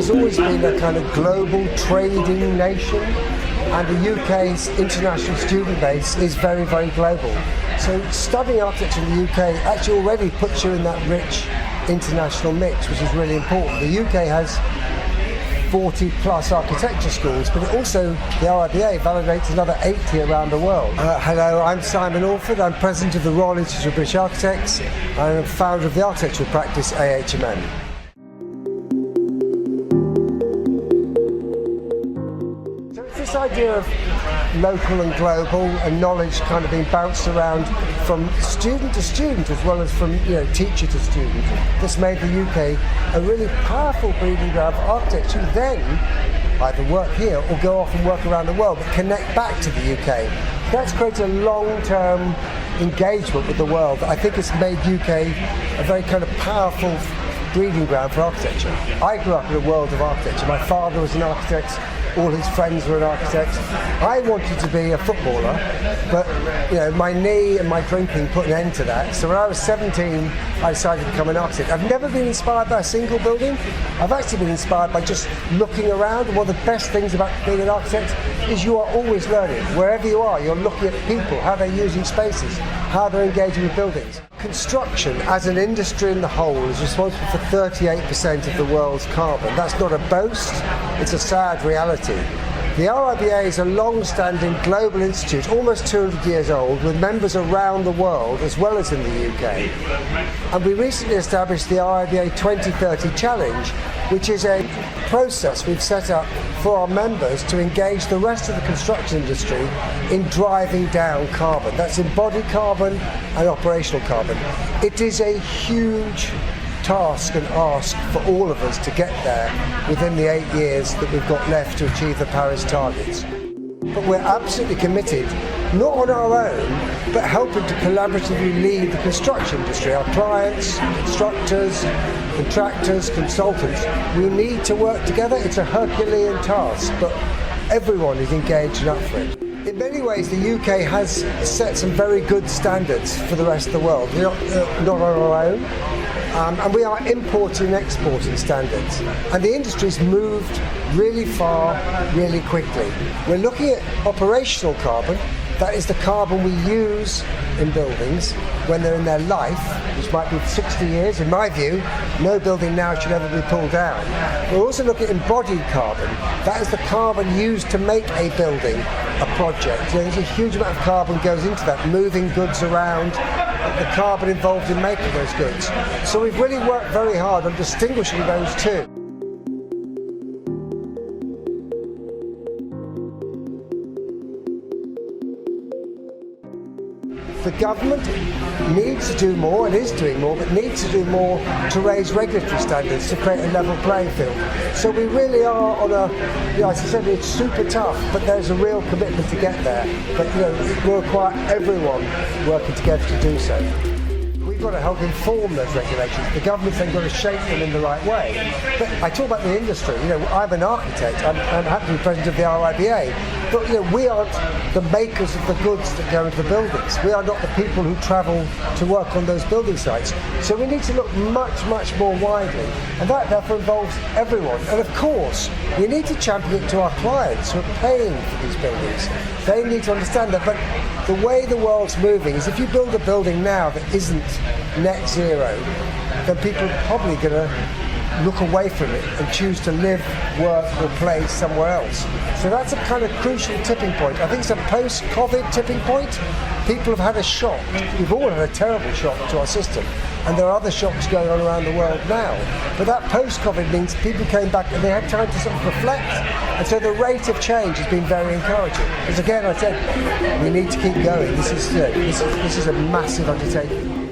has always been a kind of global trading nation, and the UK's international student base is very, very global. So studying architecture in the UK actually already puts you in that rich international mix, which is really important. The UK has 40 plus architecture schools, but also the RIBA validates another 80 around the world. Hello, I'm Simon Allford. I'm President of the Royal Institute of British Architects. I'm founder of the architectural practice AHMM. So it's this idea of local and global and knowledge kind of being bounced around from student to student as well as from teacher to student. This made the UK a really powerful breeding ground for architects who then either work here or go off and work around the world but connect back to the UK. That's created a long-term engagement with the world that I think has made UK a very kind of powerful breeding ground for architecture. I grew up in a world of architecture. My father was an architect. All his friends were architects. I wanted to be a footballer, but my knee and my drinking put an end to that. So when I was 17, I decided to become an architect. I've never been inspired by a single building. I've actually been inspired by just looking around. And one of the best things about being an architect is you are always learning. Wherever you are, you're looking at people, how they're using spaces, how they're engaging with buildings. Construction, as an industry in the whole, is responsible for 38% of the world's carbon. That's not a boast, it's a sad reality. The RIBA is a long-standing global institute, almost 200 years old, with members around the world as well as in the UK. And we recently established the RIBA 2030 Challenge, which is a process we've set up for our members to engage the rest of the construction industry in driving down carbon. That's embodied carbon and operational carbon. It is a huge task and ask for all of us to get there within the 8 years that we've got left to achieve the Paris targets. But we're absolutely committed, not on our own, but helping to collaboratively lead the construction industry. Our clients, constructors, contractors, consultants, we need to work together. It's a Herculean task, but everyone is engaged and up for it. In many ways, the UK has set some very good standards for the rest of the world. We're not on our own. And we are importing and exporting standards. And the industry's moved really far, really quickly. We're looking at operational carbon. That is the carbon we use in buildings when they're in their life, which might be 60 years. In my view, no building now should ever be pulled down. We're also looking at embodied carbon. That is the carbon used to make a building, a project. There's a huge amount of carbon goes into that, moving goods around, the carbon involved in making those goods. So we've really worked very hard on distinguishing those two. The government needs to do more, and is doing more, but needs to do more to raise regulatory standards to create a level playing field. So we really are on a, as I said, it's super tough, but there's a real commitment to get there. But it will require everyone working together to do so. We've got to help inform those regulations. The government's then got to shape them in the right way. But I talk about the industry. I'm an architect. I'm happy to be president of the RIBA. But we aren't the makers of the goods that go into the buildings. We are not the people who travel to work on those building sites. So we need to look much, much more widely. And that therefore involves everyone. And of course, we need to champion it to our clients who are paying for these buildings. They need to understand that. But the way the world's moving is if you build a building now that isn't net zero, then people are probably going to look away from it and choose to live, work or play somewhere else. So that's a kind of crucial tipping point. I think it's a post-COVID tipping point. People have had a shock. We've all had a terrible shock to our system. And there are other shocks going on around the world now. But that post-COVID means people came back and they had time to sort of reflect. And so the rate of change has been very encouraging. Because again, I said, we need to keep going. This is a massive undertaking.